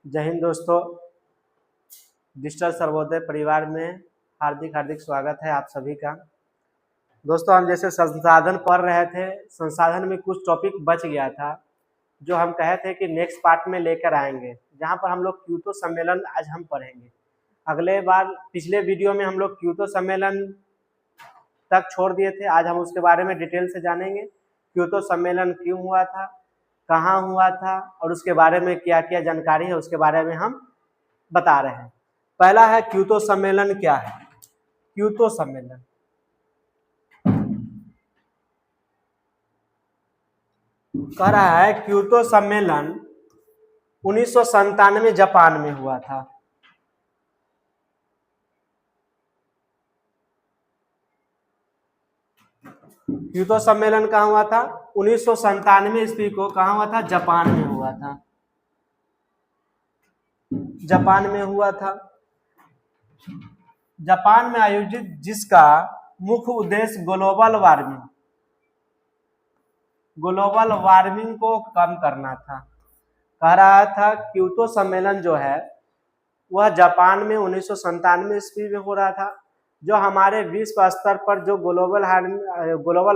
जय हिंद दोस्तों। डिजिटल सर्वोदय परिवार में हार्दिक हार्दिक स्वागत है आप सभी का। दोस्तों, हम जैसे संसाधन पढ़ रहे थे, संसाधन में कुछ टॉपिक बच गया था जो हम कहे थे कि नेक्स्ट पार्ट में लेकर आएंगे, जहां पर हम लोग क्योतो सम्मेलन आज हम पढ़ेंगे। अगले बार पिछले वीडियो में हम लोग क्योतो सम्मेलन तक छोड़ दिए थे, आज हम उसके बारे में डिटेल से जानेंगे। क्योतो सम्मेलन क्यों हुआ था, कहाँ हुआ था और उसके बारे में क्या क्या जानकारी है उसके बारे में हम बता रहे हैं। पहला है क्योतो सम्मेलन क्या है। क्योतो सम्मेलन कह रहा है क्योतो सम्मेलन 1997 जापान में हुआ था। क्योतो सम्मेलन कहाँ हुआ था? 1997 ईस्वी को कहाँ हुआ था? जापान में हुआ था। जापान में हुआ था। जापान में आयोजित जिसका मुख्य उद्देश्य ग्लोबल वार्मिंग को कम करना था। कह रहा था क्योतो सम्मेलन जो है वह जापान में 1997 ईस्वी में हो रहा था। जो हमारे विश्व स्तर पर जो ग्लोबल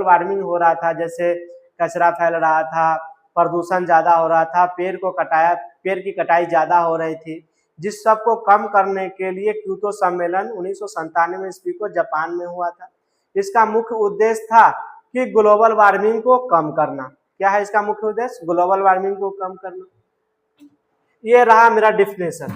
वार्मिंग हो रहा था, जैसे कचरा फैल रहा था, प्रदूषण ज्यादा हो रहा था, पेड़ की कटाई ज्यादा हो रही थी, जिस सब को कम करने के लिए क्योतो सम्मेलन 1997 ईस्वी को जापान में हुआ था। इसका मुख्य उद्देश्य था कि ग्लोबल वार्मिंग को कम करना। क्या है इसका मुख्य उद्देश्य? ग्लोबल वार्मिंग को कम करना। ये रहा मेरा डिफिनेशन।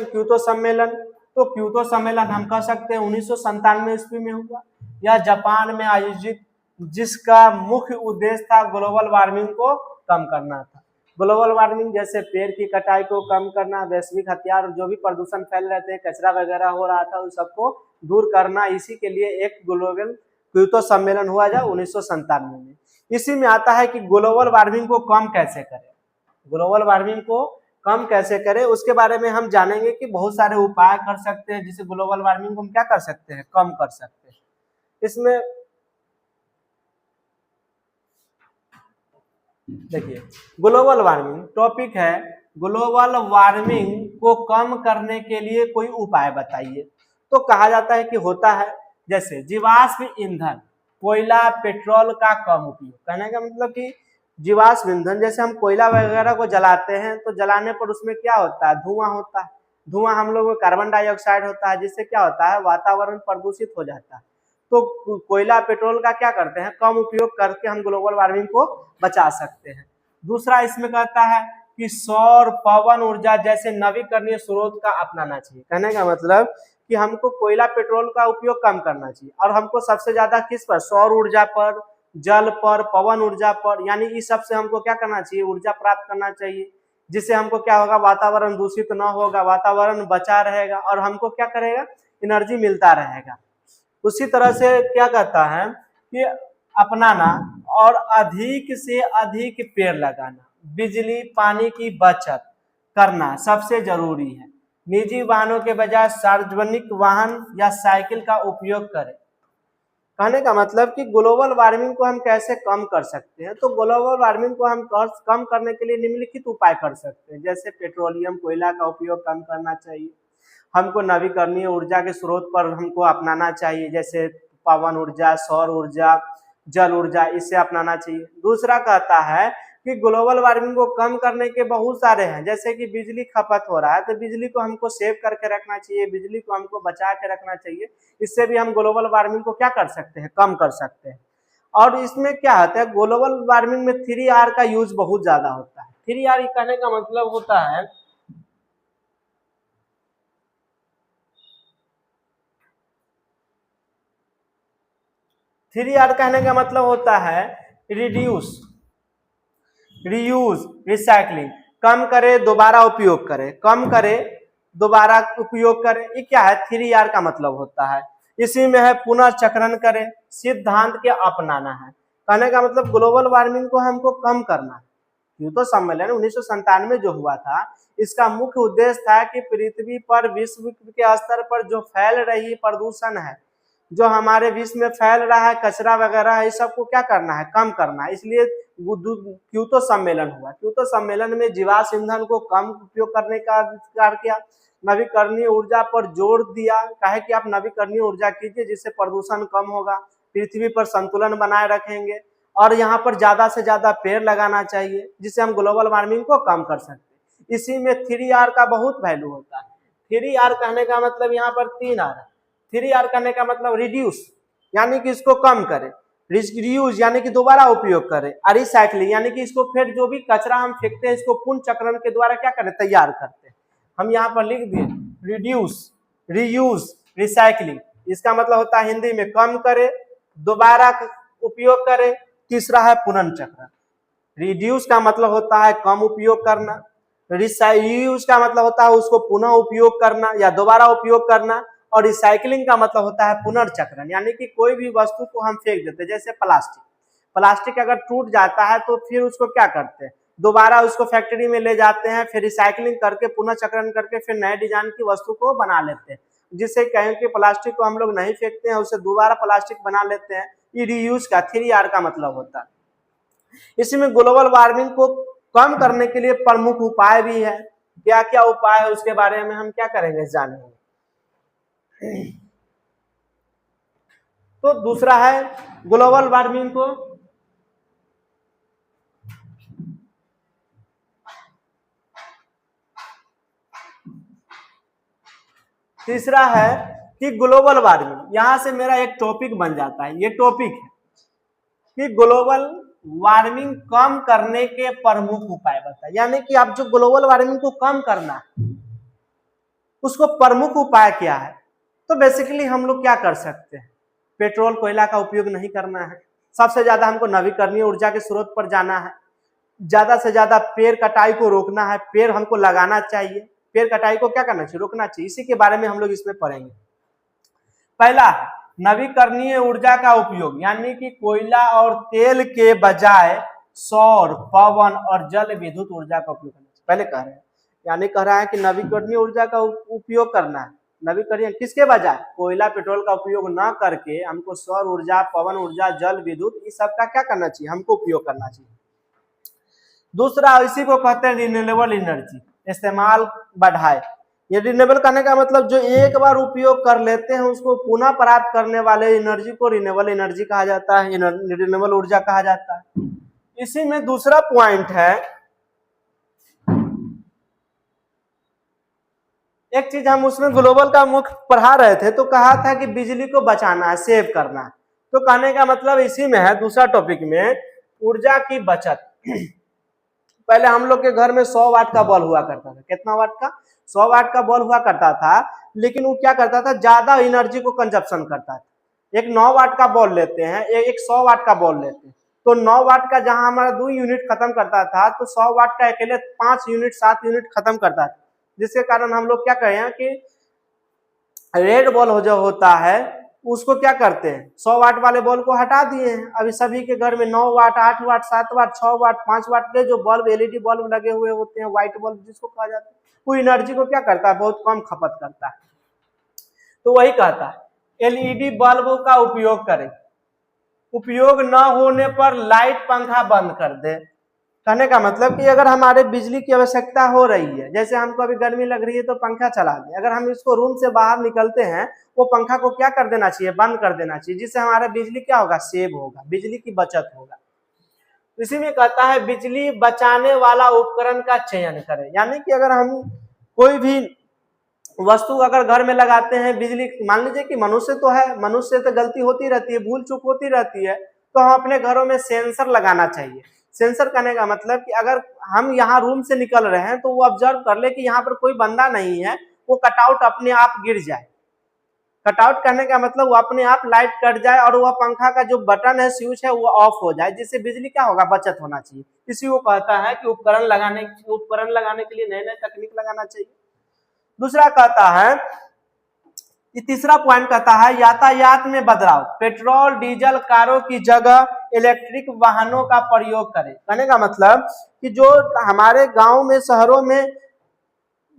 क्योतो सम्मेलन। तो क्योतो सम्मेलन हम कह सकते हैं 1997 ईस्वी में हुआ, या जापान में आयोजित, जिसका मुख्य उद्देश्य था ग्लोबल वार्मिंग को कम करना था। ग्लोबल वार्मिंग जैसे पेड़ की कटाई को कम करना, वैश्विक हथियार, जो भी प्रदूषण फैल रहे थे, कचरा वगैरह हो रहा था, उस सबको दूर करना, इसी के लिए एक ग्लोबल क्योतो सम्मेलन हुआ था 1997 में। इसी में आता है कि ग्लोबल वार्मिंग को कम कैसे करें। ग्लोबल वार्मिंग को कम कैसे करें उसके बारे में हम जानेंगे कि बहुत सारे उपाय कर सकते हैं जिससे ग्लोबल वार्मिंग को हम क्या कर सकते हैं, कम कर सकते हैं। इसमें देखिए, ग्लोबल वार्मिंग टॉपिक है, ग्लोबल वार्मिंग को कम करने के लिए कोई उपाय बताइए। तो कहा जाता है कि होता है जैसे जीवाश्म ईंधन, कोयला, पेट्रोल का कम उपयोग। कहने का मतलब कि जीवाश्म ईंधन, जैसे हम कोयला वगैरह को जलाते हैं तो जलाने पर उसमें क्या होता है? धुआं होता है। धुआं हम लोग में कार्बन डाइऑक्साइड होता है, जिससे क्या होता है? वातावरण प्रदूषित हो जाता है। तो कोयला, पेट्रोल का क्या करते हैं? कम उपयोग करके हम ग्लोबल वार्मिंग को बचा सकते हैं। दूसरा इसमें कहता है कि सौर, पवन ऊर्जा जैसे नवीकरणीय स्रोत का अपनाना चाहिए। कहने का मतलब कि हमको कोयला, पेट्रोल का उपयोग कम करना चाहिए और हमको सबसे ज्यादा किस पर? सौर ऊर्जा पर, जल पर, पवन ऊर्जा पर, यानी इस सब से हमको क्या करना चाहिए? ऊर्जा प्राप्त करना चाहिए, जिससे हमको क्या होगा? वातावरण दूषित न होगा, वातावरण बचा रहेगा और हमको क्या करेगा? एनर्जी मिलता रहेगा। उसी तरह से क्या कहता है कि अपनाना और अधिक से अधिक पेड़ लगाना, बिजली, पानी की बचत करना सबसे जरूरी है। निजी वाहनों के बजाय सार्वजनिक वाहन या साइकिल का उपयोग करें। कहने का मतलब कि ग्लोबल वार्मिंग को हम कैसे कम कर सकते हैं। तो ग्लोबल वार्मिंग को हम कम करने के लिए निम्नलिखित उपाय कर सकते हैं, जैसे पेट्रोलियम, कोयला का उपयोग कम करना चाहिए। हमको नवीकरणीय ऊर्जा के स्रोत पर हमको अपनाना चाहिए, जैसे पवन ऊर्जा, सौर ऊर्जा, जल ऊर्जा, इसे अपनाना चाहिए। दूसरा कहता है कि ग्लोबल वार्मिंग को कम करने के बहुत सारे हैं, जैसे कि बिजली खपत हो रहा है तो बिजली को हमको सेव करके रखना चाहिए, बिजली को हमको बचा के रखना चाहिए। इससे भी हम ग्लोबल वार्मिंग को क्या कर सकते हैं? कम कर सकते हैं। और इसमें क्या होता है? ग्लोबल वार्मिंग में 3R का यूज बहुत ज्यादा होता है। 3R कहने का मतलब होता है, कहने का मतलब होता है रिड्यूस, रीयूज, रिसाइकलिंग। कम करे, दोबारा उपयोग करे, कम करे, दोबारा उपयोग करे। ये क्या है? 3R का मतलब होता है। इसी में है पुनर्चक्रण करे, सिद्धांत के अपनाना है। कहने का मतलब ग्लोबल वार्मिंग को हमको कम करना है। क्योतो सम्मेलन 1997 जो हुआ था, इसका मुख्य उद्देश्य था कि पृथ्वी पर विश्व के स्तर पर जो फैल रही प्रदूषण है, जो हमारे विश्व में फैल रहा है, कचरा वगैरह है, इस सबको क्या करना है? कम करना है। इसलिए क्योतो सम्मेलन हुआ। क्योतो सम्मेलन में जीवाश्म ईंधन को कम उपयोग करने का विचार किया, नवीकरणीय ऊर्जा पर जोर दिया, कहे कि आप नवीकरणीय ऊर्जा कीजिए जिससे प्रदूषण कम होगा, पृथ्वी पर संतुलन बनाए रखेंगे, और यहाँ पर ज्यादा से ज्यादा पेड़ लगाना चाहिए जिससे हम ग्लोबल वार्मिंग को कम कर सकते हैं। इसी में 3R का बहुत वैल्यू होता है। 3R कहने का मतलब यहाँ पर 3R है। 3R कहने का मतलब रिड्यूस यानी कि इसको कम करें, रियूज यानी कि दोबारा उपयोग करें, और रिसाइकलिंग यानी कि इसको फिर जो भी कचरा हम फेंकते हैं इसको पुनर्चक्रण के द्वारा क्या करें, तैयार करते हैं। हम यहाँ पर लिख दिए रिड्यूस, रीयूज, रिसाइकलिंग। इसका मतलब होता है हिंदी में कम करे, दोबारा उपयोग करे, तीसरा है पुनर्चक्रण। रिड्यूस का मतलब होता है कम उपयोग करना, रीयूज का मतलब होता है उसको पुनः उपयोग करना या दोबारा उपयोग करना, और रिसाइकलिंग का मतलब होता है पुनर्चक्रण यानी कि कोई भी वस्तु को हम फेंक देते हैं, जैसे प्लास्टिक अगर टूट जाता है तो फिर उसको क्या करते हैं, दोबारा उसको फैक्ट्री में ले जाते हैं, फिर रिसाइकलिंग करके पुनर्चक्रण करके फिर नए डिजाइन की वस्तु को बना लेते हैं, जिससे कहें कि प्लास्टिक को हम लोग नहीं फेंकते हैं, उसे दोबारा प्लास्टिक बना लेते हैं। ये रीयूज का 3R का मतलब होता है। इसमें ग्लोबल वार्मिंग को कम करने के लिए प्रमुख उपाय भी है। क्या क्या उपाय है उसके बारे में हम क्या करेंगे, जानेंगे। तो दूसरा है ग्लोबल वार्मिंग को तीसरा है कि ग्लोबल वार्मिंग, यहां से मेरा एक टॉपिक बन जाता है। ये टॉपिक है कि ग्लोबल वार्मिंग कम करने के प्रमुख उपाय बताए, यानी कि आप जो ग्लोबल वार्मिंग को कम करना है उसको प्रमुख उपाय क्या है। तो बेसिकली हम लोग क्या कर सकते हैं, पेट्रोल कोयला का उपयोग नहीं करना है, सबसे ज्यादा हमको नवीकरणीय ऊर्जा के स्रोत पर जाना है, ज्यादा से ज्यादा पेड़ कटाई को रोकना है, पेड़ हमको लगाना चाहिए, पेड़ कटाई को क्या करना चाहिए, रोकना चाहिए। इसी के बारे में हम लोग इसमें पढ़ेंगे। पहला नवीकरणीय ऊर्जा का उपयोग, यानी कि कोयला और तेल के बजाय सौर, पवन और जल विद्युत ऊर्जा का उपयोग करना चाहिए। पहले कह रहे हैं, यानी कह रहा है कि नवीकरणीय ऊर्जा का उपयोग करना है। नवीकरणीय किसके बजाय, कोयला पेट्रोल का उपयोग न करके हमको सौर ऊर्जा, पवन ऊर्जा, जल विद्युत इस सब का क्या करना चाहिए, हमको उपयोग करना चाहिए। दूसरा, इसी को कहते हैं रिन्यूएबल एनर्जी, इस्तेमाल बढ़ाए। ये रिन्यूएबल करने का मतलब जो एक बार उपयोग कर लेते हैं उसको पुनः प्राप्त करने वाले एनर्जी को रिन्यूएबल एनर्जी कहा जाता है, रिन्यूएबल ऊर्जा कहा जाता है। इसी में दूसरा पॉइंट है, एक चीज हम उसमें ग्लोबल का मुख्य पढ़ा रहे थे तो कहा था कि बिजली को बचाना है, सेव करना है। तो कहने का मतलब इसी में है, दूसरा टॉपिक में ऊर्जा की बचत। पहले हम लोग के घर में 100 वाट का बल्ब हुआ करता था। कितना वाट का, 100 वाट का बल्ब हुआ करता था, लेकिन वो क्या करता था, ज्यादा एनर्जी को कंजप्शन करता था। एक 9 वाट का बल्ब लेते हैं, एक 100 वाट का बल्ब लेते हैं, तो 9 वाट का जहां हमारा 2 यूनिट खत्म करता था तो 100 वाट का अकेले 5 यूनिट 7 यूनिट खत्म करता था, जिसके कारण हम लोग क्या करें कि रेड बल्ब जो होता है उसको क्या करते हैं, 100 वाट वाले बल्ब को हटा दिए हैं। अभी सभी के घर में 9 वाट, 8 वाट, 7 वाट, 6 वाट, 5 वाट के जो बल्ब, एलईडी बल्ब लगे हुए होते हैं, व्हाइट बल्ब जिसको कहा जाता है, वो एनर्जी को क्या करता है, बहुत कम खपत करता है। तो वही कहता है एलईडी बल्ब का उपयोग करें, उपयोग न होने पर लाइट पंखा बंद कर दे। कहने का मतलब कि अगर हमारे बिजली की आवश्यकता हो रही है, जैसे हमको अभी गर्मी लग रही है तो पंखा चला दें, अगर हम इसको रूम से बाहर निकलते हैं वो पंखा को क्या कर देना चाहिए, बंद कर देना चाहिए, जिससे हमारा बिजली क्या होगा, सेव होगा, बिजली की बचत होगा। इसी में कहता है बिजली बचाने वाला उपकरण का चयन करें, यानी कि अगर हम कोई भी वस्तु अगर घर में लगाते हैं, बिजली, मान लीजिए कि मनुष्य तो है, मनुष्य तो गलती होती रहती है, भूल चूक होती रहती है, तो हम अपने घरों में सेंसर लगाना चाहिए। सेंसर करने का मतलब कि अगर हम यहाँ रूम से निकल रहे हैं तो वो ऑब्जर्व कर ले कि यहाँ पर कोई बंदा नहीं है, वो कटआउट अपने आप गिर जाए। कटआउट करने का मतलब वो अपने आप लाइट कट जाए और वह पंखा का जो बटन है, स्विच है, वो ऑफ हो जाए, जिससे बिजली क्या होगा, बचत होना चाहिए। इसी को कहता है कि उपकरण लगाने के लिए नए नए तकनीक लगाना चाहिए। दूसरा कहता है, तीसरा पॉइंट कहता है यातायात में बदलाव, पेट्रोल डीजल कारों की जगह इलेक्ट्रिक वाहनों का प्रयोग करें। कहने का मतलब कि जो हमारे गांव में, शहरों में,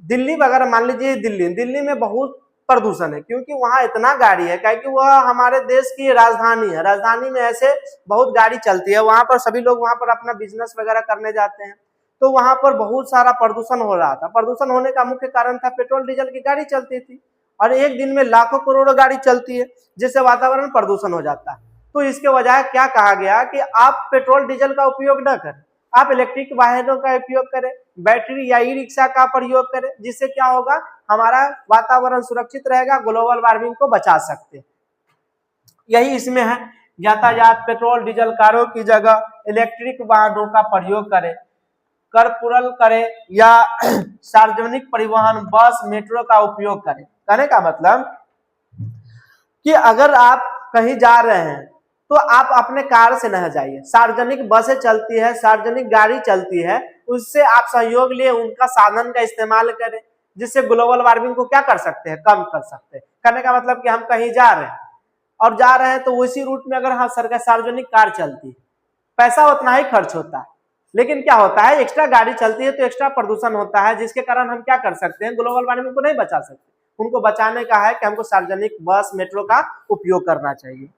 दिल्ली वगैरह, मान लीजिए दिल्ली में बहुत प्रदूषण है, क्योंकि वहाँ इतना गाड़ी है, क्योंकि वह हमारे देश की राजधानी है। राजधानी में ऐसे बहुत गाड़ी चलती है, वहाँ पर सभी लोग वहाँ पर अपना बिजनेस वगैरह करने जाते हैं, तो वहाँ पर बहुत सारा प्रदूषण हो रहा था। प्रदूषण होने का मुख्य कारण था पेट्रोल डीजल की गाड़ी चलती थी, और एक दिन में लाखों करोड़ों गाड़ी चलती है, जिससे वातावरण प्रदूषण हो जाता है। तो इसके बजाय क्या कहा गया कि आप पेट्रोल डीजल का उपयोग न करें, आप इलेक्ट्रिक वाहनों का उपयोग करें, बैटरी या ई रिक्शा का प्रयोग करें, जिससे क्या होगा, हमारा वातावरण सुरक्षित रहेगा, ग्लोबल वार्मिंग को बचा सकते हैं। यही इसमें है, यातायात पेट्रोल डीजल कारों की जगह इलेक्ट्रिक वाहनों का प्रयोग करें, कारपूल करें या सार्वजनिक परिवहन बस मेट्रो का उपयोग करें। कहने का मतलब कि अगर आप कहीं जा रहे हैं तो आप अपने कार से न जाइए, सार्वजनिक बसें चलती है, सार्वजनिक गाड़ी चलती है, उससे आप सहयोग लिए उनका साधन का इस्तेमाल करें, जिससे ग्लोबल वार्मिंग को क्या कर सकते हैं, कम कर सकते हैं। कहने का मतलब कि हम कहीं जा रहे हैं और जा रहे हैं तो उसी रूट में अगर हाँ सरकार सार्वजनिक कार चलती है, पैसा उतना ही खर्च होता है, लेकिन क्या होता है, एक्स्ट्रा गाड़ी चलती है तो एक्स्ट्रा प्रदूषण होता है, जिसके कारण हम क्या कर सकते हैं, ग्लोबल वार्मिंग को नहीं बचा सकते। उनको बचाने का है कि हमको सार्वजनिक बस मेट्रो का उपयोग करना चाहिए।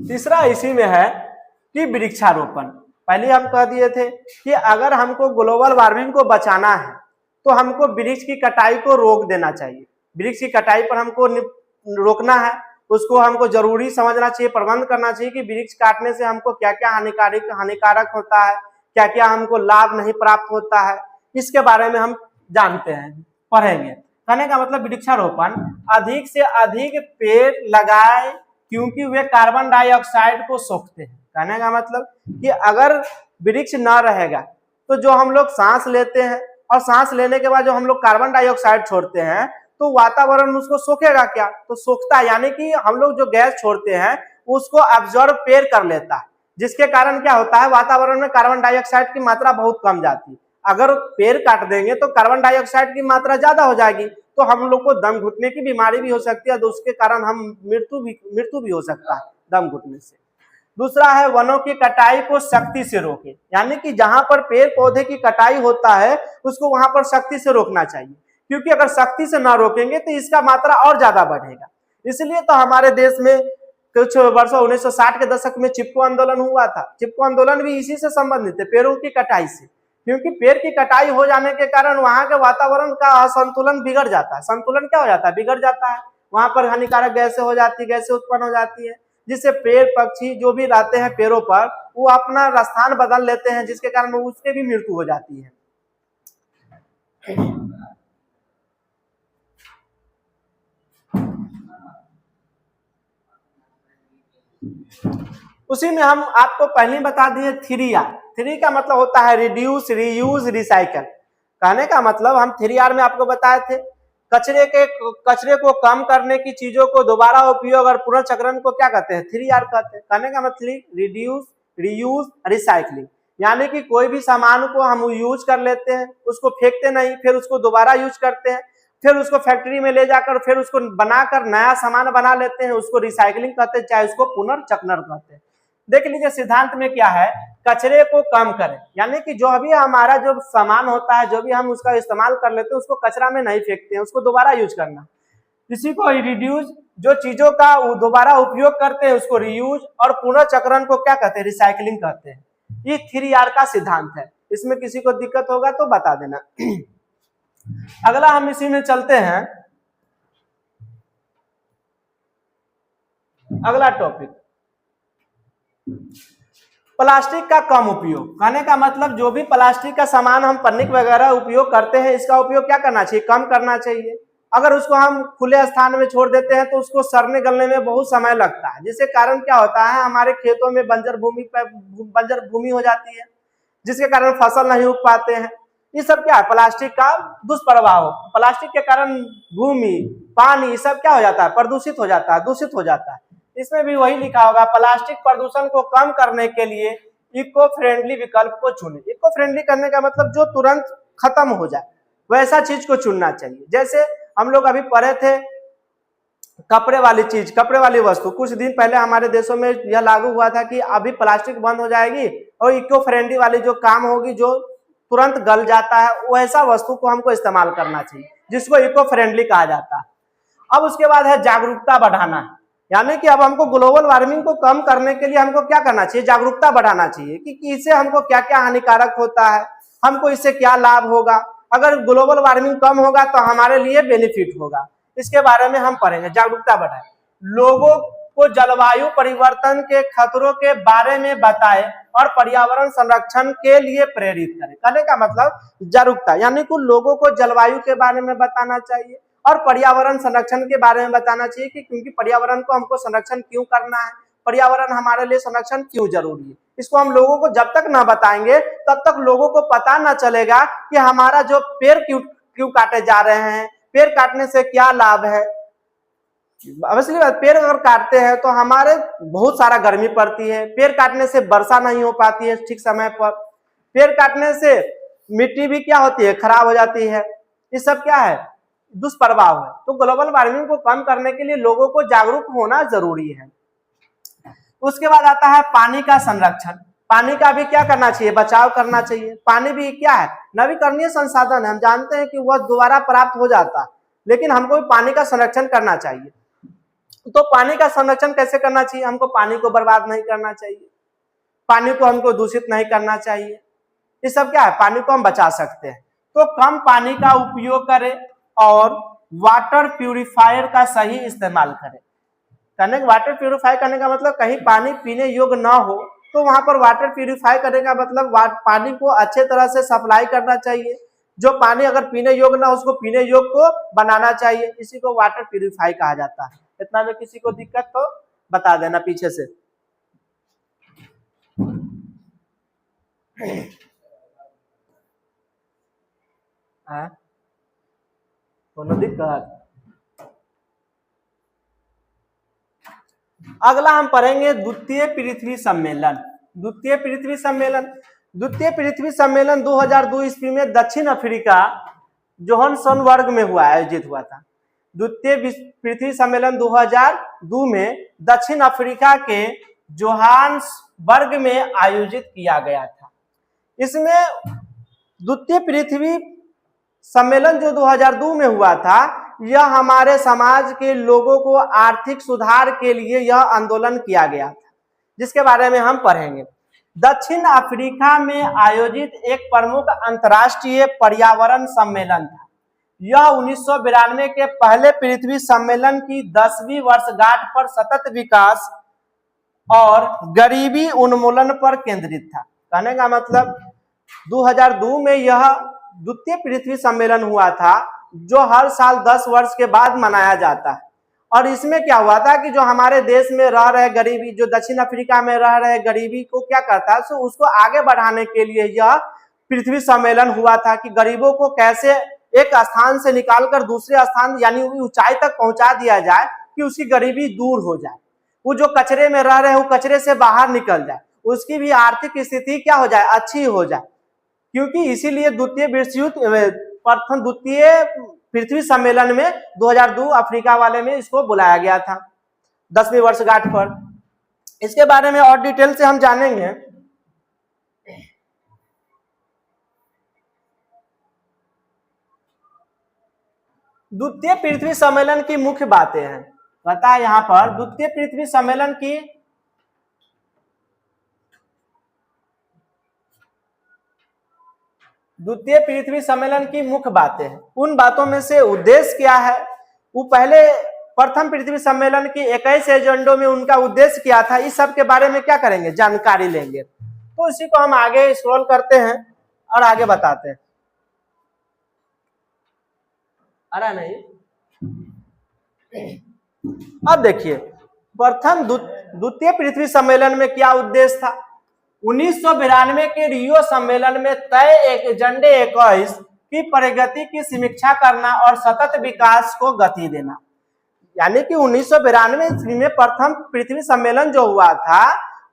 तीसरा इसी में है कि वृक्षारोपण। पहले हम कह दिए थे कि अगर हमको ग्लोबल वार्मिंग को बचाना है तो हमको वृक्ष की कटाई को रोक देना चाहिए। वृक्ष की कटाई पर हमको रोकना है, उसको हमको जरूरी समझना चाहिए, प्रबंध करना चाहिए कि वृक्ष काटने से हमको क्या क्या हानिकारक होता है, क्या क्या हमको लाभ नहीं प्राप्त होता है, इसके बारे में हम जानते हैं, पढ़ेंगे। कहने का मतलब वृक्षारोपण, अधिक से अधिक पेड़ लगाए, क्योंकि वे कार्बन डाइऑक्साइड को सोखते हैं। कहने का मतलब कि अगर वृक्ष ना रहेगा तो जो हम लोग सांस लेते हैं और सांस लेने के बाद जो हम लोग कार्बन डाइऑक्साइड छोड़ते हैं तो वातावरण उसको सोखेगा क्या, तो सोखता है, यानी कि हम लोग जो गैस छोड़ते हैं उसको एब्जॉर्ब पेड़ कर लेता है, जिसके कारण क्या होता है, वातावरण में कार्बन डाइऑक्साइड की मात्रा बहुत कम जाती है। अगर पेड़ काट देंगे तो कार्बन डाइऑक्साइड की मात्रा ज्यादा हो जाएगी, तो हम लोग को दम घुटने की बीमारी भी हो सकती है, तो उसके कारण हम मृत्यु भी हो सकता है दम घुटने से। दूसरा है वनों की कटाई को सख्ती से रोके, यानी कि जहां पर पेड़ पौधे की कटाई होता है उसको वहां पर सख्ती से रोकना चाहिए, क्योंकि अगर सख्ती से ना रोकेंगे तो इसका मात्रा और ज्यादा बढ़ेगा। इसलिए तो हमारे देश में कुछ वर्षों 1960 के दशक में चिपको आंदोलन हुआ था। चिपको आंदोलन भी इसी से संबंधित है, पेड़ों की कटाई से, क्योंकि पेड़ की कटाई हो जाने के कारण वहां के वातावरण का असंतुलन बिगड़ जाता है। संतुलन क्या हो जाता है, बिगड़ जाता है, वहां पर हानिकारक गैसें हो जाती है, गैसें उत्पन्न हो जाती है, जिससे पेड़ पक्षी जो भी रहते हैं पेड़ों पर वो अपना स्थान बदल लेते हैं, जिसके कारण उसके भी मृत्यु हो जाती है। उसी में हम आपको पहले बता दिए 3R। 3 का मतलब होता है रिड्यूस, रीयूज, रिसाइकल। कहने का मतलब हम 3R में आपको बताए थे, कचरे को कम करने की चीजों को दोबारा उपयोग और पुनर्चक्रण को क्या कहते हैं, 3R कहते हैं। कहने का मतलब रिड्यूस, रीयूज, रिसाइकलिंग, यानी कि कोई भी सामान को हम यूज कर लेते हैं, उसको फेंकते नहीं, फिर उसको दोबारा यूज करते हैं, फिर उसको फैक्ट्री में ले जाकर फिर उसको बनाकर नया सामान बना लेते हैं, उसको रिसाइकलिंग कहते हैं, चाहे उसको पुनर्चक्रण कहते हैं। देख लीजिए सिद्धांत में क्या है, कचरे को कम करें, यानी कि जो भी हमारा जो सामान होता है, जो भी हम उसका इस्तेमाल कर लेते हैं, उसको कचरा में नहीं फेंकते हैं, उसको दोबारा यूज करना। इसी को रिड्यूस, जो चीजों का दोबारा उपयोग करते हैं उसको रीयूज, और पुनर्चक्रण को क्या कहते हैं, रिसाइकलिंग कहते हैं। ये 3R का सिद्धांत है। इसमें किसी को दिक्कत होगा तो बता देना। अगला हम इसी में चलते हैं, अगला टॉपिक प्लास्टिक का कम उपयोग। कहने का मतलब जो भी प्लास्टिक का सामान हम पन्नी वगैरह उपयोग करते हैं, इसका उपयोग क्या करना चाहिए, कम करना चाहिए। अगर उसको हम खुले स्थान में छोड़ देते हैं तो उसको सड़ने गलने में बहुत समय लगता है, जिसके कारण क्या होता है, हमारे खेतों में बंजर भूमि हो जाती है, जिसके कारण फसल नहीं उग पाते हैं। ये सब क्या है, प्लास्टिक का दुष्प्रभाव। प्लास्टिक के कारण भूमि, पानी, ये सब क्या हो जाता है, प्रदूषित हो जाता है, दूषित हो जाता है। इसमें भी वही लिखा होगा, प्लास्टिक प्रदूषण को कम करने के लिए इको फ्रेंडली विकल्प को चुने। इको फ्रेंडली करने का मतलब जो तुरंत खत्म हो जाए वैसा चीज को चुनना चाहिए। जैसे हम लोग अभी पढ़े थे कपड़े वाली चीज, कपड़े वाली वस्तु, कुछ दिन पहले हमारे देशों में यह लागू हुआ था कि अभी प्लास्टिक बंद हो जाएगी और इको फ्रेंडली वाली जो काम होगी जो तुरंत गल जाता है, वैसा वस्तु को हमको इस्तेमाल करना चाहिए जिसको इको फ्रेंडली कहा जाता है। अब उसके बाद है जागरूकता बढ़ाना, यानी कि अब हमको ग्लोबल वार्मिंग को कम करने के लिए हमको क्या करना चाहिए, जागरूकता बढ़ाना चाहिए कि इससे हमको क्या क्या हानिकारक होता है, हमको इससे क्या लाभ होगा, अगर ग्लोबल वार्मिंग कम होगा तो हमारे लिए बेनिफिट होगा, इसके बारे में हम पढ़ेंगे। जागरूकता बढ़ाए, लोगों को जलवायु परिवर्तन के खतरों के बारे में बताए और पर्यावरण संरक्षण के लिए प्रेरित करें। कहने का मतलब जागरूकता यानी कि लोगों को जलवायु के बारे में बताना चाहिए और पर्यावरण संरक्षण के बारे में बताना चाहिए कि क्योंकि पर्यावरण को हमको संरक्षण क्यों करना है, पर्यावरण हमारे लिए संरक्षण क्यों जरूरी है। इसको हम लोगों को जब तक ना बताएंगे तब तक लोगों को पता ना चलेगा कि हमारा जो पेड़ क्यों काटे जा रहे हैं, पेड़ काटने से क्या लाभ है। अवश्य पेड़ अगर काटते हैं तो हमारे बहुत सारा गर्मी पड़ती है, पेड़ काटने से वर्षा नहीं हो पाती है ठीक समय पर, पेड़ काटने से मिट्टी भी क्या होती है, खराब हो जाती है। ये सब क्या है, दुष्प्रभाव है। तो ग्लोबल वार्मिंग को कम करने के लिए लोगों को जागरूक होना जरूरी है। उसके बाद आता है पानी का संरक्षण। पानी का भी क्या करना चाहिए, बचाव करना चाहिए। पानी भी क्या है, नवीकरणीय संसाधन है, हम जानते हैं कि वह दोबारा प्राप्त हो जाता है, लेकिन हमको पानी का संरक्षण करना चाहिए। तो पानी का संरक्षण कैसे करना चाहिए, हमको पानी को बर्बाद नहीं करना चाहिए, पानी को हमको दूषित नहीं करना चाहिए। ये सब क्या है, पानी को हम बचा सकते हैं। तो कम पानी का उपयोग करें और वाटर प्यूरिफायर का सही इस्तेमाल करें। कहने का वाटर प्यूरिफाई करने का मतलब कहीं पानी पीने योग्य ना हो तो वहां पर वाटर प्यूरिफाई करने का मतलब पानी को अच्छे तरह से सप्लाई करना चाहिए। जो पानी अगर पीने योग्य ना हो उसको पीने योग्य को बनाना चाहिए, इसी को वाटर प्यूरिफाई कहा जाता है। इतना में किसी को दिक्कत तो बता देना पीछे से। कोनो दिक्कत? अगला हम पढ़ेंगे द्वितीय पृथ्वी सम्मेलन। द्वितीय पृथ्वी सम्मेलन 2002 ईस्वी में दक्षिण अफ्रीका जोहान्सबर्ग में आयोजित हुआ था। द्वितीय पृथ्वी सम्मेलन 2002 में दक्षिण अफ्रीका के जोहान्सबर्ग में आयोजित किया गया था। इसमें द्वितीय पृथ्वी सम्मेलन जो 2002 में हुआ था, यह हमारे समाज के लोगों को आर्थिक सुधार के लिए यह आंदोलन किया गया था, जिसके बारे में हम पढ़ेंगे। दक्षिण अफ्रीका में आयोजित एक प्रमुख अंतर्राष्ट्रीय पर्यावरण सम्मेलन था। यह 1992 के पहले पृथ्वी सम्मेलन की 10वीं वर्षगांठ पर सतत विकास और गरीबी उन्मूलन पर केंद्रित था। कहने का मतलब 2002 में यह द्वितीय पृथ्वी सम्मेलन हुआ था, जो हर साल 10 वर्ष के बाद मनाया जाता है। और इसमें क्या हुआ था कि जो हमारे देश में रह रहे गरीबी, जो दक्षिण अफ्रीका में रह रहे गरीबी को क्या करता है, तो उसको आगे बढ़ाने के लिए यह पृथ्वी सम्मेलन हुआ था कि गरीबों को कैसे एक स्थान से निकालकर दूसरे स्थान यानी ऊंचाई तक पहुंचा दिया जाए कि उसकी गरीबी दूर हो जाए, वो जो कचरे में रह रहे हैं वो कचरे से बाहर निकल जाए, उसकी भी आर्थिक स्थिति क्या हो जाए, अच्छी हो जाए। क्योंकि इसीलिए द्वितीय पृथ्वी सम्मेलन में 2002 अफ्रीका वाले में इसको बुलाया गया था 10वीं वर्षगांठ पर। इसके बारे में और डिटेल से हम जानेंगे। द्वितीय पृथ्वी सम्मेलन की मुख्य बातें हैं, पता है यहाँ पर द्वितीय पृथ्वी सम्मेलन की द्वितीय पृथ्वी सम्मेलन की मुख्य बातें हैं। उन बातों में से उद्देश्य क्या है, वो पहले प्रथम पृथ्वी सम्मेलन के 21 एजेंडों में उनका उद्देश्य क्या था, इस सब के बारे में क्या करेंगे, जानकारी लेंगे। तो इसी को हम आगे स्क्रॉल करते हैं और आगे बताते हैं। अरे नहीं, अब देखिए प्रथम द्वितीय पृथ्वी सम्मेलन में क्या उद्देश्य था। 1992 के रियो सम्मेलन में तय एजेंडे 21 की प्रगति की समीक्षा करना और सतत विकास को गति देना। यानी कि 1992 ईस्वी में प्रथम पृथ्वी सम्मेलन जो हुआ था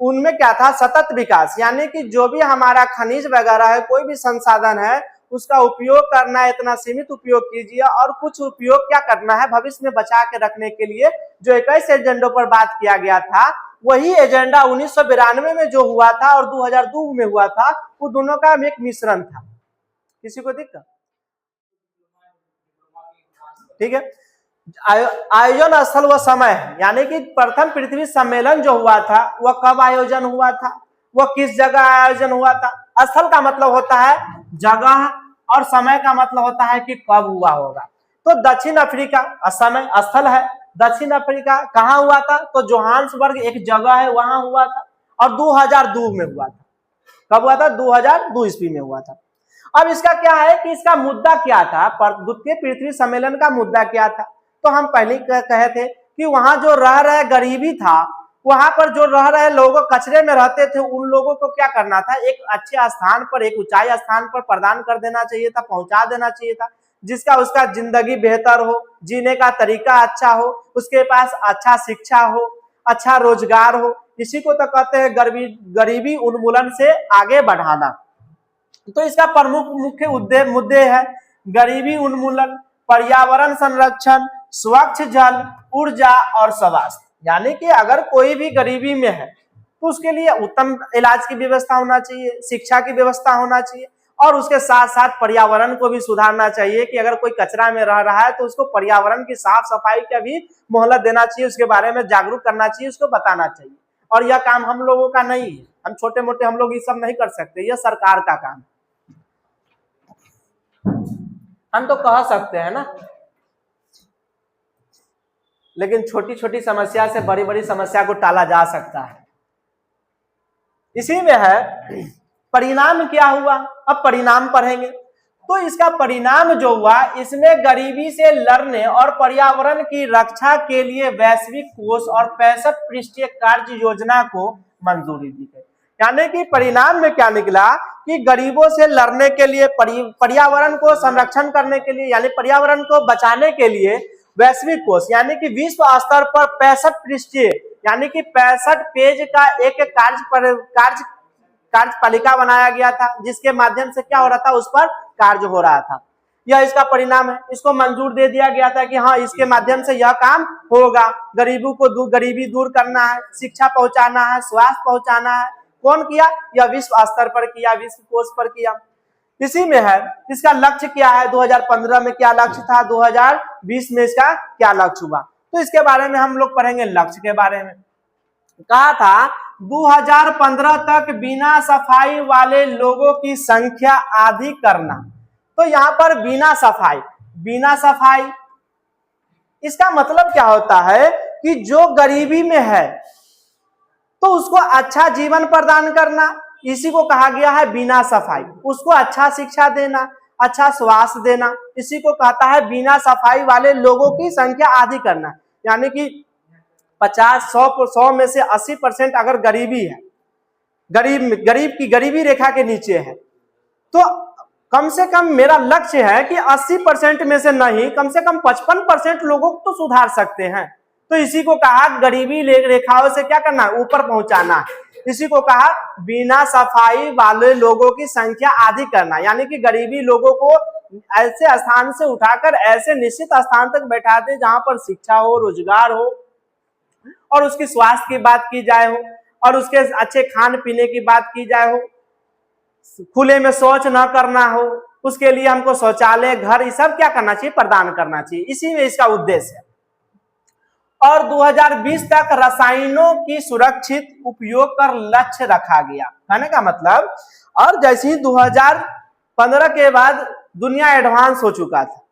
उनमें क्या था, सतत विकास, यानी कि जो भी हमारा खनिज वगैरह है, कोई भी संसाधन है, उसका उपयोग करना है, इतना सीमित उपयोग कीजिए और कुछ उपयोग क्या करना है, भविष्य में बचा के रखने के लिए जो 21 एजेंडों पर बात किया गया था, वही एजेंडा 1992 में जो हुआ था और 2002 में हुआ था, वो दोनों का एक मिश्रण था। किसी को दिक्कत? ठीक है। आयोजन स्थल व समय, यानी कि प्रथम पृथ्वी सम्मेलन जो हुआ था वह कब आयोजन हुआ था, वह किस जगह आयोजन हुआ था। स्थल का मतलब होता है जगह और समय का मतलब होता है कि कब हुआ होगा। तो दक्षिण अफ्रीका समय स्थल है, दक्षिण अफ्रीका कहाँ हुआ था, तो जोहान्सबर्ग एक जगह है वहां हुआ था और 2002 में हुआ था। कब हुआ था? 2002 ईस्वी में हुआ था। अब इसका क्या है कि इसका मुद्दा क्या था, द्वितीय पृथ्वी सम्मेलन का मुद्दा क्या था। तो हम पहले कहे थे कि वहां जो रह रहे गरीबी था, वहां पर जो रह रहे लोग कचरे में रहते थे, उन लोगों को क्या करना था, एक अच्छे स्थान पर, एक ऊंचाई स्थान पर प्रदान कर देना चाहिए था, पहुंचा देना चाहिए था, जिसका उसका जिंदगी बेहतर हो, जीने का तरीका अच्छा हो, उसके पास अच्छा शिक्षा हो, अच्छा रोजगार हो। इसी को तो कहते हैं गरीबी उन्मूलन से आगे बढ़ाना। तो इसका प्रमुख मुख्य मुद्दे है गरीबी उन्मूलन, पर्यावरण संरक्षण, स्वच्छ जल, ऊर्जा और स्वास्थ्य। यानी कि अगर कोई भी गरीबी में है तो उसके लिए उत्तम इलाज की व्यवस्था होना चाहिए, शिक्षा की व्यवस्था होना चाहिए और उसके साथ साथ पर्यावरण को भी सुधारना चाहिए कि अगर कोई कचरा में रह रहा है तो उसको पर्यावरण की साफ सफाई का भी मोहलत देना चाहिए, उसके बारे में जागरूक करना चाहिए, उसको बताना चाहिए। और यह काम हम लोगों का नहीं है, हम छोटे मोटे हम लोग ये सब नहीं कर सकते, यह सरकार का काम है। हम तो कह सकते हैं ना, लेकिन छोटी छोटी समस्या से बड़ी बड़ी समस्या को टाला जा सकता है। इसी में है परिणाम क्या हुआ। अब परिणाम पढ़ेंगे तो इसका परिणाम जो हुआ, इसमें गरीबी से लड़ने और पर्यावरण की रक्षा के लिए वैश्विक कोष और 65 पृष्ठीय कार्य योजना को मंजूरी दी गई। यानी कि परिणाम में क्या निकला कि गरीबों से लड़ने के लिए, पर्यावरण को संरक्षण करने के लिए, यानी पर्यावरण को बचाने के लिए वैश्विक कोष, यानी कि विश्व स्तर पर 65 पृष्ठीय, यानी कि 65 पेज का एक कार्यपालिका बनाया गया था, जिसके माध्यम से क्या हो रहा था, उस पर कार्य हो रहा था। यह इसका परिणाम है। इसको मंजूर दे दिया गया था कि हाँ, इसके माध्यम से यह काम होगा, गरीबी दूर करना है, शिक्षा पहुंचाना है, स्वास्थ्य पहुंचाना है। कौन किया? यह विश्व स्तर पर किया, विश्व कोष पर किया। इसी में है इसका लक्ष्य क्या है, 2015 में क्या लक्ष्य था, 2020 में इसका क्या लक्ष्य हुआ। तो इसके बारे में हम लोग पढ़ेंगे। लक्ष्य के बारे में कहा था 2015 तक बिना सफाई वाले लोगों की संख्या आधी करना। तो यहाँ पर बिना सफाई इसका मतलब क्या होता है कि जो गरीबी में है तो उसको अच्छा जीवन प्रदान करना, इसी को कहा गया है बिना सफाई। उसको अच्छा शिक्षा देना, अच्छा स्वास्थ्य देना, इसी को कहता है बिना सफाई वाले लोगों की संख्या आधी करना। यानी कि 100 में से 80% अगर गरीबी है, गरीब की गरीबी रेखा के नीचे है, तो कम से कम मेरा लक्ष्य है कि 80% में से नहीं, कम से कम 55% लोगों को तो सुधार सकते हैं। तो इसी को कहा गरीबी रेखाओं से क्या करना है, ऊपर पहुंचाना है। इसी को कहा बिना सफाई वाले लोगों की संख्या आधी करना। यानी कि गरीबी लोगों को ऐसे स्थान से उठाकर ऐसे निश्चित स्थान तक बैठा दे जहां पर शिक्षा हो, रोजगार हो और उसकी स्वास्थ्य की बात की जाए हो और उसके अच्छे खान पीने की बात की जाए हो, खुले में शौच न करना हो, उसके लिए हमको शौचालय, घर, ये सब क्या करना चाहिए, प्रदान करना चाहिए। इसी में इसका उद्देश्य है। और 2020 तक रसायनों की सुरक्षित उपयोग कर लक्ष्य रखा गया। कहने का मतलब, और जैसे ही 2015 के बाद दुनिया एडवांस हो चुका था,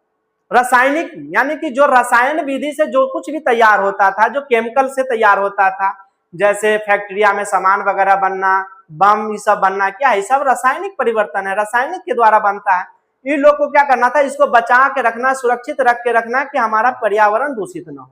रासायनिक यानी कि जो रसायन विधि से जो कुछ भी तैयार होता था, जो केमिकल से तैयार होता था, जैसे फैक्ट्रिया में सामान वगैरह बनना, बम ये सब बनना, क्या है, सब रासायनिक परिवर्तन है, रासायनिक के द्वारा बनता है। इन लोग को क्या करना था, इसको बचा के रखना, सुरक्षित रख के रखना कि हमारा पर्यावरण दूषित न हो।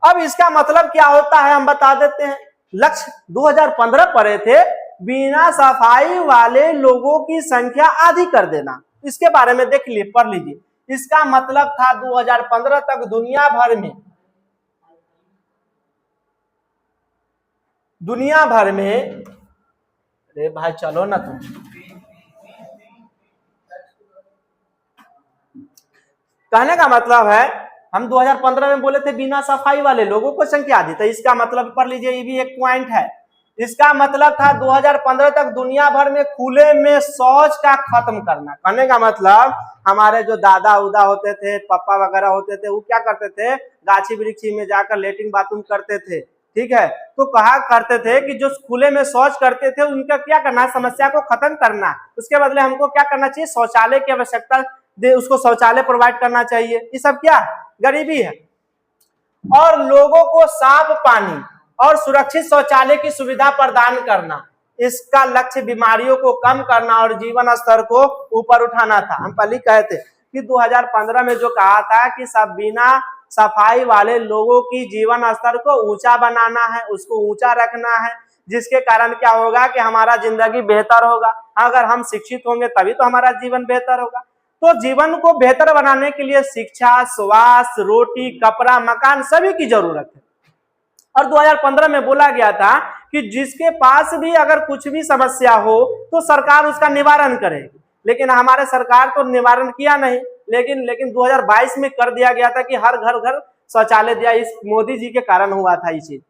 अब इसका मतलब क्या होता है हम बता देते हैं। लक्ष्य 2015 पढ़े थे, बिना सफाई वाले लोगों की संख्या आधी कर देना। इसके बारे में देख लीजिए, पढ़ लीजिए। इसका मतलब था 2015 तक दुनिया भर में अरे भाई चलो ना तुम, कहने का मतलब है हम 2015 में बोले थे बिना सफाई वाले लोगों को संख्या दी, तो इसका मतलब पढ़ लीजिए, ये भी एक पॉइंट है। इसका मतलब था 2015 तक दुनिया भर में खुले में शौच का खत्म करना। कहने का मतलब हमारे जो दादा उदा होते थे, पापा वगैरह होते थे, वो क्या करते थे, गाछी वृक्षी में जाकर लेटरिन बाथरूम करते थे, ठीक है। तो कहा करते थे कि जो खुले में शौच करते थे उनका क्या करना, समस्या को खत्म करना, उसके बदले हमको क्या करना चाहिए, शौचालय की आवश्यकता दे, उसको शौचालय प्रोवाइड करना चाहिए। ये सब क्या गरीबी है। और लोगों को साफ पानी और सुरक्षित शौचालय की सुविधा प्रदान करना, इसका लक्ष्य बीमारियों को कम करना और जीवन स्तर को ऊपर उठाना था। हम पहले कहे थे कि 2015 में जो कहा था कि सब बिना सफाई वाले लोगों की जीवन स्तर को ऊंचा बनाना है, उसको ऊंचा रखना है, जिसके कारण क्या होगा कि हमारा जिंदगी बेहतर होगा। अगर हम शिक्षित होंगे तभी तो हमारा जीवन बेहतर होगा। तो जीवन को बेहतर बनाने के लिए शिक्षा, स्वास्थ्य, रोटी, कपड़ा, मकान सभी की जरूरत है। और 2015 में बोला गया था कि जिसके पास भी अगर कुछ भी समस्या हो तो सरकार उसका निवारण करेगी, लेकिन हमारे सरकार तो निवारण किया नहीं। लेकिन 2022 में कर दिया गया था कि हर घर घर शौचालय दिया। इस मोदी जी के कारण हुआ था ये चीज।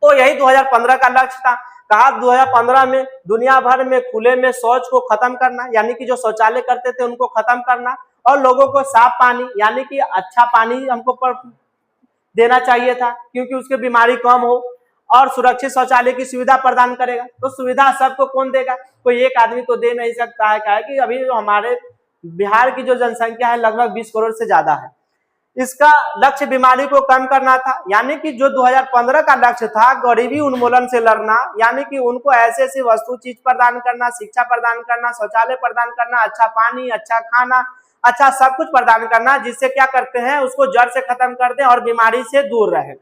तो यही 2015 का लक्ष्य था। कहा 2015 में दुनिया भर में खुले में शौच को खत्म करना, यानी कि जो शौचालय करते थे उनको खत्म करना, और लोगों को साफ पानी यानी कि अच्छा पानी हमको देना चाहिए था, क्योंकि उसके बीमारी कम हो, और सुरक्षित शौचालय की सुविधा प्रदान करेगा। तो सुविधा सबको कौन देगा, कोई एक आदमी तो दे नहीं सकता है। क्या है कि अभी जो हमारे बिहार की जो जनसंख्या है लगभग 20 करोड़ से ज्यादा है। इसका लक्ष्य बीमारी को कम करना था, यानी कि जो 2015 का लक्ष्य था गरीबी उन्मूलन से लड़ना, यानी कि उनको ऐसे ऐसी वस्तु चीज प्रदान करना, शिक्षा प्रदान करना, शौचालय प्रदान करना, अच्छा पानी, अच्छा खाना, अच्छा सब कुछ प्रदान करना, जिससे क्या करते हैं उसको जड़ से खत्म कर दें और बीमारी से दूर रहे।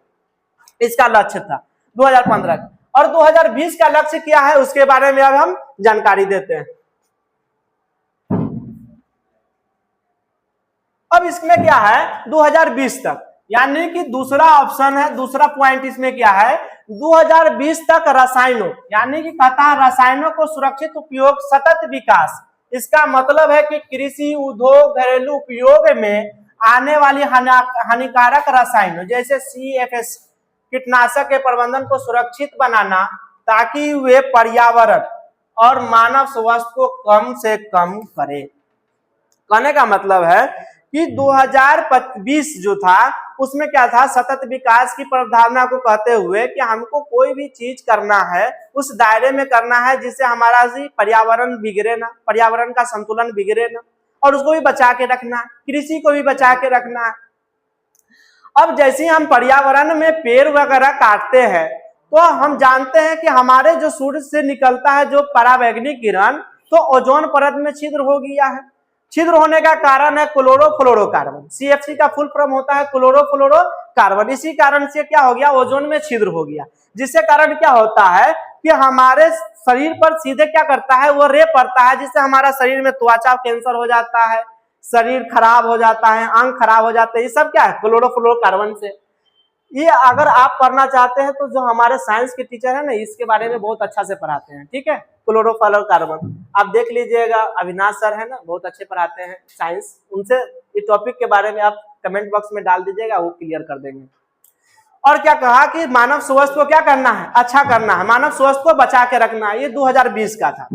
इसका लक्ष्य था 2015 का। और 2020 का लक्ष्य क्या है उसके बारे में अब हम जानकारी देते हैं। अब इसमें क्या है 2020 तक, यानी कि दूसरा ऑप्शन है, दूसरा पॉइंट इसमें क्या है 2020 तक रसायनों, यानी कि कहता है रसायनों को सुरक्षित उपयोग, सतत विकास। इसका मतलब है कि कृषि, उद्योग, घरेलू उपयोग में आने वाली हानिकारक रसायनों जैसे CFS कीटनाशक के प्रबंधन को सुरक्षित बनाना, ताकि वे पर्यावरण और मानव स्वास्थ्य को कम से कम करे। कहने का मतलब है कि 2020 जो था उसमें क्या था, सतत विकास की प्रधारणा को कहते हुए कि हमको कोई भी चीज करना है उस दायरे में करना है जिससे हमारा पर्यावरण बिगड़े ना, पर्यावरण का संतुलन बिगड़े ना, और उसको भी बचा के रखना, कृषि को भी बचा के रखना है। अब जैसे हम पर्यावरण में पेड़ वगैरह काटते हैं तो हम जानते हैं कि हमारे जो सूर्य से निकलता है जो परावैंगनी किरण, तो ओजोन परत में छिद्र हो गया है। छिद्र होने का कारण है क्लोरोफ्लोरोकार्बन, CFC का फुल फॉर्म होता है क्लोरोफ्लोरोकार्बन। इसी कारण से क्या हो गया, ओजोन में छिद्र हो गया, जिससे कारण क्या होता है कि हमारे शरीर पर सीधे क्या करता है वो रे पड़ता है, जिससे हमारा शरीर में त्वचा कैंसर हो जाता है, शरीर खराब हो जाता है, अंग खराब हो जाते हैं। ये सब क्या है क्लोरोफ्लोरोकार्बन से। ये अगर आप पढ़ना चाहते हैं तो जो हमारे साइंस के टीचर है ना इसके बारे में बहुत अच्छा से पढ़ाते हैं, ठीक है। क्लोरोफ्लोरोकार्बन आप देख लीजिएगा, अविनाश सर है ना बहुत अच्छे पढ़ाते हैं साइंस, उनसे इस टॉपिक के बारे में आप कमेंट बॉक्स में डाल दीजिएगा, वो क्लियर कर देंगे। और क्या कहा कि मानव स्वास्थ्य को क्या करना है, अच्छा करना है, मानव स्वास्थ्य को बचा के रखना है। ये 2020 का था।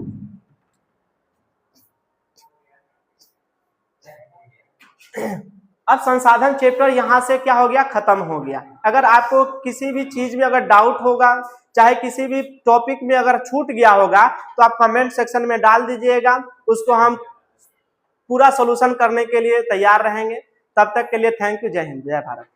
अब संसाधन चैप्टर यहां से क्या हो गया, खत्म हो गया। अगर आपको किसी भी चीज में अगर डाउट होगा, चाहे किसी भी टॉपिक में अगर छूट गया होगा तो आप कमेंट सेक्शन में डाल दीजिएगा, उसको हम पूरा सॉल्यूशन करने के लिए तैयार रहेंगे। तब तक के लिए थैंक यू। जय हिंद, जय भारत।